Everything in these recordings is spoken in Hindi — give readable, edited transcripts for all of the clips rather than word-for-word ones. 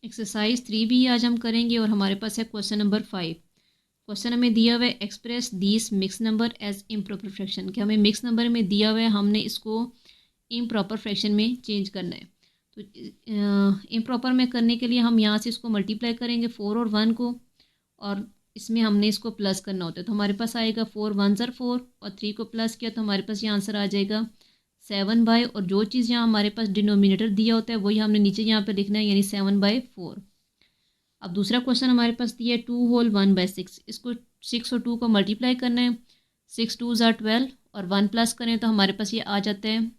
एक्सरसाइज 3 भी आज हम करेंगे और हमारे पास है क्वेश्चन नंबर 5। क्वेश्चन हमें दिया हुआ है express these mix number as improper fraction, कि हमें मिक्स नंबर में दिया हुआ है, हमने इसको इम्प्रॉपर फ्रैक्शन में चेंज करना है। तो इम्प्रॉपर में करने के लिए हम यहाँ से इसको मल्टीप्लाई करेंगे 4 और 1 को, और इसमें हमने इसको प्लस करना होता है। तो हमारे पास आएगा 4 1 ज़र 4 और 3 को प्लस किया तो हमारे पास ये आंसर आ जाएगा 7/, और जो चीज़ यहाँ हमारे पास डिनोमिनेटर दिया होता है वही हमने नीचे यहाँ पे लिखना है, यानी 7/4। अब दूसरा क्वेश्चन हमारे पास दिया है 2 होल 1/6, इसको 6 और 2 को मल्टीप्लाई करना है। 6 2 ज़ार 12 और 1 प्लस करें तो हमारे पास ये आ जाता है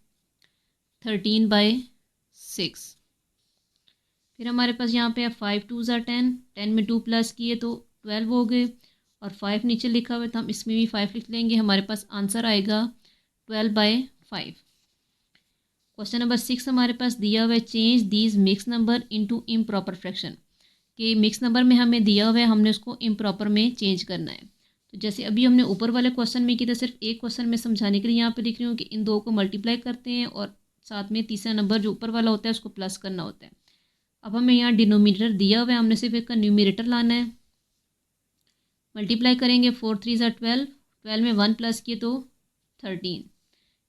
13/6। फिर हमारे पास यहाँ पे है 5 2 ज़ार 10, 10 में 2 प्लस किए तो 12 हो गए, और 5 नीचे लिखा हुआ है तो हम इसमें भी 5 लिख लेंगे। हमारे पास आंसर आएगा 12/5। क्वेश्चन नंबर 6 हमारे पास दिया हुआ है change these mix number into improper fraction, कि मिक्स नंबर में हमें दिया हुआ है, हमने उसको इम्प्रॉपर में चेंज करना है। तो जैसे अभी हमने ऊपर वाले क्वेश्चन में किया था, सिर्फ एक क्वेश्चन में समझाने के लिए यहाँ पे लिख रही हूँ कि इन दो को मल्टीप्लाई करते हैं और साथ में तीसरा नंबर जो ऊपर वाला होता है उसको प्लस करना होता है। अब हमें यहाँ डिनोमिनेटर दिया हुआ है, हमने सिर्फ इसका न्यूमिनेटर लाना है। मल्टीप्लाई करेंगे 4 3 ज़ार 12, 12 में 1 प्लस किए तो 13,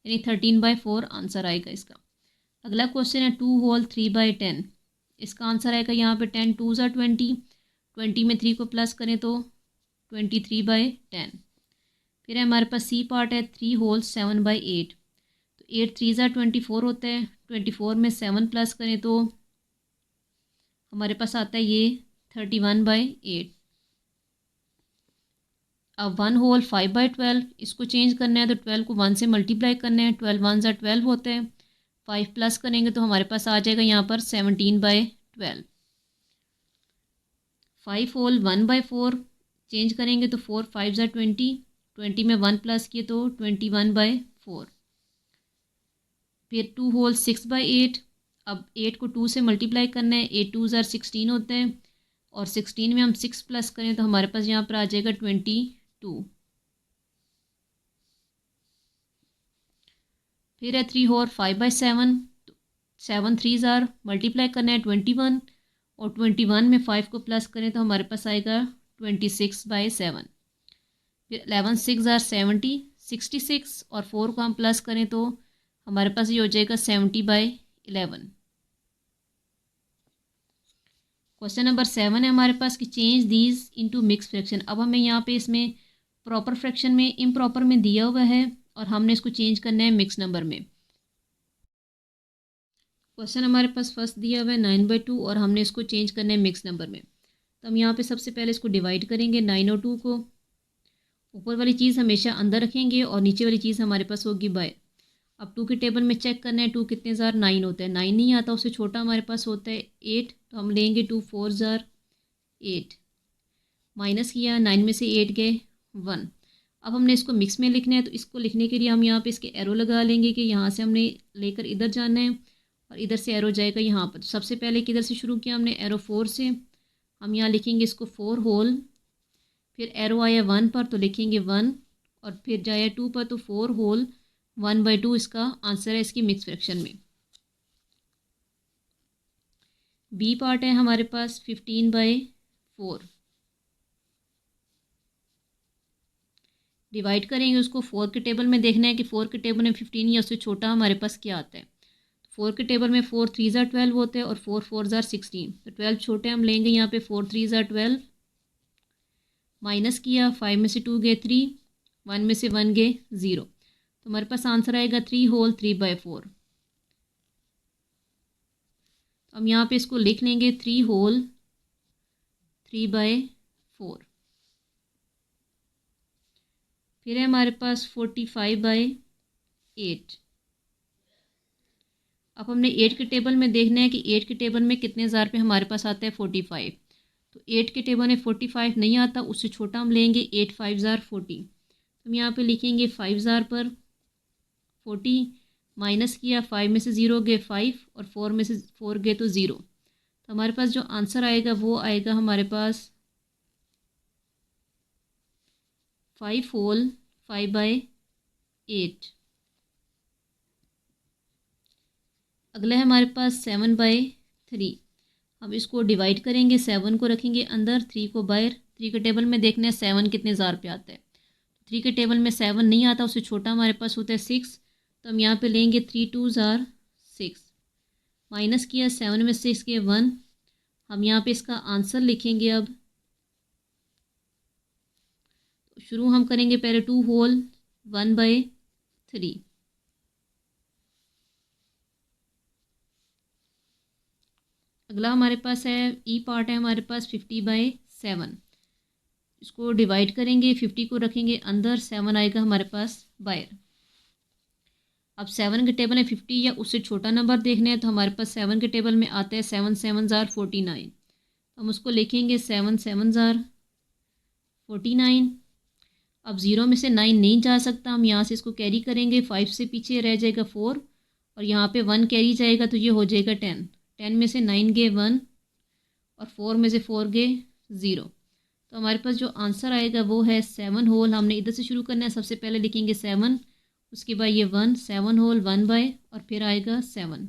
यानी 13/4 आंसर आएगा इसका। अगला क्वेश्चन है 2 होल 3/10, इसका आंसर आएगा यहाँ पे 10 2 ज़ार 20, 20 में 3 को प्लस करें तो 23/10। फिर हमारे पास सी पार्ट है 3 होल 7/8, तो 8 3 ज़ार 24 होता है, 24 में 7 प्लस करें तो हमारे पास आता है ये 31/8। अब 1 होल 5/12, इसको चेंज करना है तो 12 को 1 से मल्टीप्लाई करना है। 12 1 ज़ार 12 होता है, 5 प्लस करेंगे तो हमारे पास आ जाएगा यहाँ पर 17/12। 5 होल 1/4 चेंज करेंगे तो 4 5 ज़ार 20, 20 में 1 प्लस किए तो 21/4। फिर 2 होल 6/8, अब 8 को 2 से मल्टीप्लाई करना है। 8 2 ज़ार 16 होता है, और 16 में हम 6 प्लस करें तो हमारे पास यहाँ पर आ जाएगा 22। फिर है 3 होल 5/7, 7 3 ज़ार मल्टीप्लाई करना है 21, और 21 में 5 को प्लस करें तो हमारे पास आएगा 26/7। फिर 11 6 ज़ार 70, 66, और 4 को हम प्लस करें तो हमारे पास ये हो जाएगा 70/11। क्वेश्चन नंबर 7 है हमारे पास कि change these into mix fraction. अब हमें यहाँ पे इसमें प्रॉपर फ्रैक्शन में इम्प्रॉपर में दिया हुआ है और हमने इसको चेंज करना है मिक्स नंबर में। क्वेश्चन हमारे पास फर्स्ट दिया हुआ है 9/2 और हमने इसको चेंज करना है मिक्स नंबर में। तो हम यहाँ पे सबसे पहले इसको डिवाइड करेंगे 9 और 2 को। ऊपर वाली चीज़ हमेशा अंदर रखेंगे और नीचे वाली चीज़ हमारे पास होगी बाय। अब 2 के टेबल में चेक करना है 2 कितने ज़ार 9 होता है, 9 नहीं आता, उससे छोटा हमारे पास होता है 8, तो हम लेंगे 2 4 ज़ार 8, माइनस किया 9 में से 8 गए 1। अब हमने इसको मिक्स में लिखना है, तो इसको लिखने के लिए हम यहाँ पे इसके एरो लगा लेंगे कि यहाँ से हमने लेकर इधर जाना है और इधर से एरो जाएगा यहाँ पर। तो सबसे पहले किधर से शुरू किया हमने, एरो 4 से। हम यहाँ लिखेंगे इसको 4 होल, फिर एरो आया 1 पर तो लिखेंगे 1, और फिर जाया 2 पर तो 4 होल 1/2 इसका आंसर है इसकी मिक्स फ्रैक्शन में। बी पार्ट है हमारे पास 15/4, डिवाइड करेंगे उसको। 4 के टेबल में देखना है कि 4 के टेबल में 15 या उससे छोटा हमारे पास क्या आता है। 4 के टेबल में 4 3 ज़ार 12 होते हैं और 4 4 ज़ार 16, तो 12 छोटे हम लेंगे यहाँ पे 4 3 ज़ार 12, माइनस किया 5 में से 2 गए 3, 1 में से 1 गए 0, तो हमारे पास आंसर आएगा 3 होल 3/4। हम यहाँ पे इसको लिख लेंगे 3 होल 3/4। फिर है हमारे पास 45/8। अब हमने 8 के टेबल में देखना है कि 8 के टेबल में कितने ज़ार पे हमारे पास आता है 45, तो 8 के टेबल में 45 नहीं आता, उससे छोटा हम लेंगे 8 5 ज़ार 40। हम यहाँ पे लिखेंगे 5 ज़ार पर 40, माइनस किया 5 में से 0 गए 5 और 4 में से 4 गए तो 0, तो हमारे पास जो आंसर आएगा वो आएगा हमारे पास 5 होल 5/8। अगला है हमारे पास 7/3। हम इसको डिवाइड करेंगे, 7 को रखेंगे अंदर, 3 को बाहर। 3 के टेबल में देखना है 7 कितने ज़ार पे आता है। 3 के टेबल में 7 नहीं आता, उससे छोटा हमारे पास होता है 6। तो हम यहाँ पे लेंगे 3 2 ज़ार 6, माइनस किया 7 में 6 के 1। हम यहाँ पे इसका आंसर लिखेंगे। अब शुरू हम करेंगे पहले 2 होल 1/3। अगला हमारे पास है ई पार्ट है हमारे पास 50/7। इसको डिवाइड करेंगे, 50 को रखेंगे अंदर, 7 आएगा हमारे पास बाहर। अब 7 के टेबल में 50 या उससे छोटा नंबर देखने हैं, तो हमारे पास 7 के टेबल में आता है 7 7 ज़ार 49। हम उसको लिखेंगे 7 7 ज़ार 49। अब 0 में से 9 नहीं जा सकता, हम यहाँ से इसको कैरी करेंगे, 5 से पीछे रह जाएगा 4 और यहाँ पे 1 कैरी जाएगा तो ये हो जाएगा 10। 10 में से 9 गए 1 और 4 में से 4 गए 0। तो हमारे पास जो आंसर आएगा वो है 7 होल। हमने इधर से शुरू करना है, सबसे पहले लिखेंगे 7, उसके बाद ये 1, 7 होल 1 बाय और फिर आएगा 7।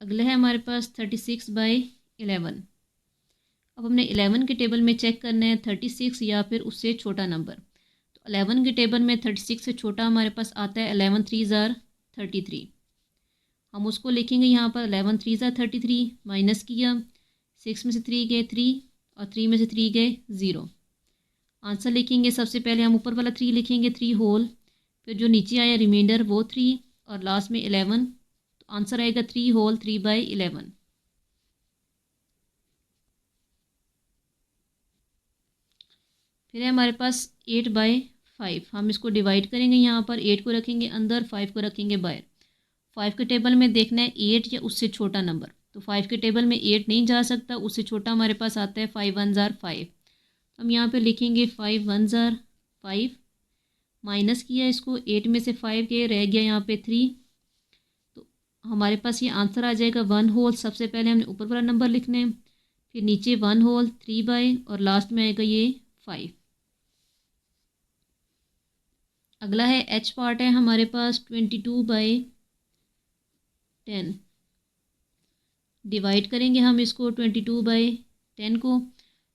अगला है हमारे पास 36/11। अब हमने 11 के टेबल में चेक करना है 36 या फिर उससे छोटा नंबर। तो 11 के टेबल में 36 से छोटा हमारे पास आता है 11 3 ज़ार 33। हम उसको लिखेंगे यहाँ पर 11 3 ज़ार 33, माइनस किया 6 में से 3 गए 3 और 3 में से 3 गए 0। आंसर लिखेंगे, सबसे पहले हम ऊपर वाला 3 लिखेंगे 3 होल, फिर जो नीचे आया रिमाइंडर वो 3 और लास्ट में 11। तो आंसर आएगा 3 होल 3/11। फिर है हमारे पास 8/5। हम इसको डिवाइड करेंगे, यहाँ पर 8 को रखेंगे अंदर, 5 को रखेंगे बाहर। 5 के टेबल में देखना है 8 या उससे छोटा नंबर। तो 5 के टेबल में 8 नहीं जा सकता, उससे छोटा हमारे पास आता है 5 1 ज़ार 5। हम यहाँ पे लिखेंगे 5 1 ज़ार 5, माइनस किया इसको, 8 में से 5 के रह गया यहाँ पे 3। तो हमारे पास ये आंसर आ जाएगा 1 होल। सबसे पहले हमने ऊपर वाला नंबर लिखना है, फिर नीचे 1 होल 3 बाय और लास्ट में आएगा ये 5। अगला है एच पार्ट है हमारे पास 22/10। डिवाइड करेंगे हम इसको 22/10 को।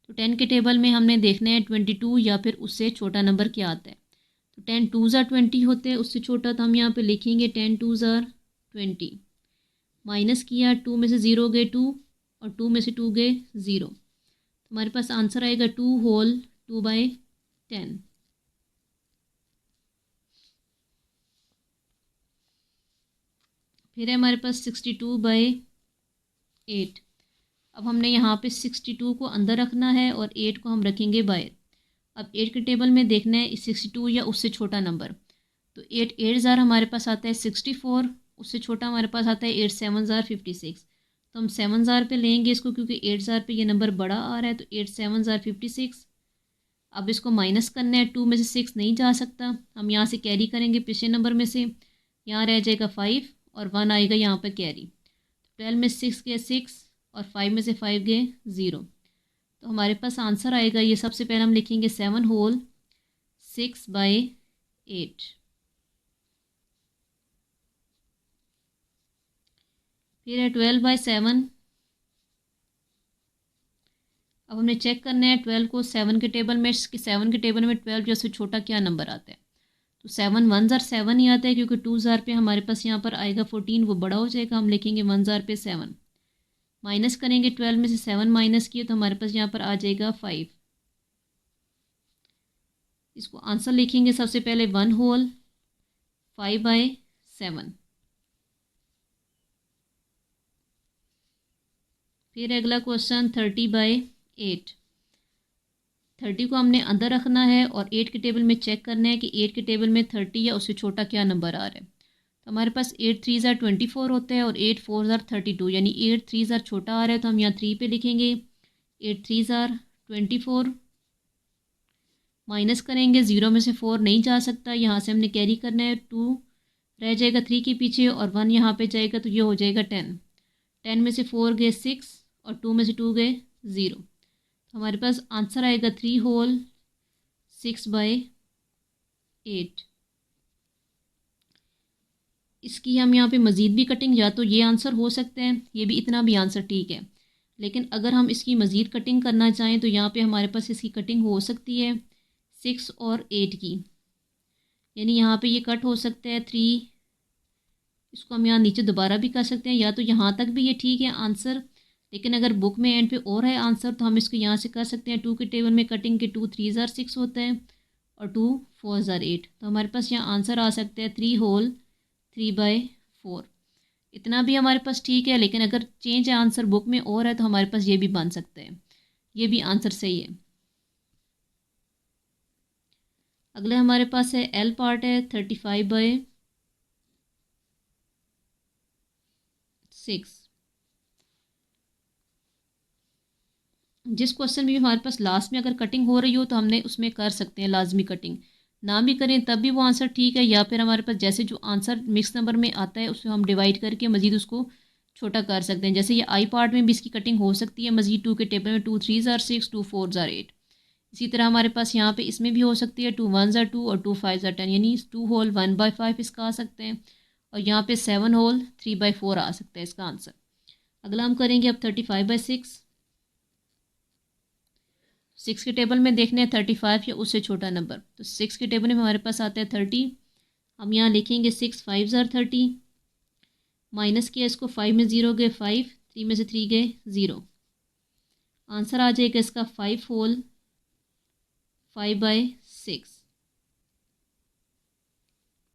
तो 10 के टेबल में हमने देखना है 22 या फिर उससे छोटा नंबर क्या आता है। तो 10 2 ज़ार 20 होते हैं, उससे छोटा तो हम यहाँ पे लिखेंगे 10 2 ज़ार 20, माइनस किया 2 में से 0 गए 2 और 2 में से 2 गए 0। तो हमारे पास आंसर आएगा 2 होल 2/10। फिर है हमारे पास 62/8। अब हमने यहाँ पे 62 को अंदर रखना है और 8 को हम रखेंगे बाहर। अब 8 के टेबल में देखना है 62 या उससे छोटा नंबर। तो 8 8 ज़ार हमारे पास आता है 64, उससे छोटा हमारे पास आता है 8 7 ज़ार 56। तो हम 7 ज़ार पे लेंगे इसको, क्योंकि 8 ज़ार पे ये नंबर बड़ा आ रहा है। तो 8 7 ज़ार 56। अब इसको माइनस करना है, 2 में से 6 नहीं जा सकता, हम यहाँ से कैरी करेंगे पिछले नंबर में से, यहाँ रह जाएगा 5 और 1 आएगा यहाँ पर कैरी। 12 में 6 गए 6 और 5 में से 5 गए 0। तो हमारे पास आंसर आएगा, ये सबसे पहले हम लिखेंगे 7 होल 6/8। फिर है 12/7। अब हमने चेक करना है 12 को 7 के टेबल में, 7 के टेबल में 12 जैसे छोटा क्या नंबर आता है। तो 7 1 ज़ार 7 ही आता है, क्योंकि 2 ज़ार पे हमारे पास यहाँ पर आएगा 14, वो बड़ा हो जाएगा। हम लिखेंगे 1 ज़ार पे 7, माइनस करेंगे 12 में से 7 माइनस किए तो हमारे पास यहाँ पर आ जाएगा 5। इसको आंसर लिखेंगे, सबसे पहले 1 होल 5/7। फिर अगला क्वेश्चन 30/8। 30 को हमने अंदर रखना है और 8 के टेबल में चेक करना है कि 8 के टेबल में 30 या उससे छोटा क्या नंबर आ रहा है। तो हमारे पास 8 3 ज़ार 24 होता है और 8 4 ज़ार 32, यानी 8 3 ज़ार छोटा आ रहा है, तो हम यहाँ 3 पे लिखेंगे 8 3 ज़ार 24, माइनस करेंगे 0 में से 4 नहीं जा सकता, यहाँ से हमने कैरी करना है, 2 रह जाएगा 3 के पीछे और 1 यहाँ पे जाएगा तो ये हो जाएगा 10। 10 में से 4 गए 6 और 2 में से 2 गए 0। तो हमारे पास आंसर आएगा 3 होल 6/8। इसकी हम यहाँ पे मज़ीद भी कटिंग, या तो ये आंसर हो सकते हैं, ये भी इतना भी आंसर ठीक है, लेकिन अगर हम इसकी मज़ीद कटिंग करना चाहें तो यहाँ पे हमारे पास इसकी कटिंग हो सकती है 6 और 8 की, यानी यहाँ पे ये कट हो सकता है 3, इसको हम यहाँ नीचे दोबारा भी कर सकते हैं, या तो यहाँ तक भी ये ठीक है आंसर, लेकिन अगर बुक में एंड पे और है आंसर तो हम इसको यहाँ से कर सकते हैं। 2 के टेबल में कटिंग के 2 3 ज़ार 6 होता है और 2 4 ज़ार 8, तो हमारे पास यहाँ आंसर आ सकता है 3 होल 3/4। इतना भी हमारे पास ठीक है, लेकिन अगर चेंज है आंसर बुक में और है तो हमारे पास ये भी बन सकता है, ये भी आंसर सही है। अगला हमारे पास है एल पार्ट है 35/6। जिस क्वेश्चन में हमारे पास लास्ट में अगर कटिंग हो रही हो तो हमने उसमें कर सकते हैं लाजमी कटिंग, ना भी करें तब भी वो आंसर ठीक है, या फिर हमारे पास जैसे जो आंसर मिक्स नंबर में आता है उसको हम डिवाइड करके मज़ीद उसको छोटा कर सकते हैं। जैसे ये आई पार्ट में भी इसकी कटिंग हो सकती है मज़ीद, 2 के टेबल में 2 3 ज़ार 6 2 4 ज़ार 8। इसी तरह हमारे पास यहाँ पे इसमें भी हो सकती है 2 1 ज़ार 2 और 2 5 ज़ार 10, यानी 2 होल 1/5 इसका आ सकते हैं, और यहाँ पे 7 होल 3/4 आ सकता है इसका आंसर। अगला हम करेंगे अब 35/6। 6 के टेबल में देखने हैं 35 या उससे छोटा नंबर, तो 6 के टेबल में हमारे पास आता है 30। हम यहाँ लिखेंगे 6 5 ज़ार 30, माइनस किया इसको 5 में 0 गए 5, 3 में से 3 गए 0, आंसर आ जाएगा इसका 5 होल 5/6।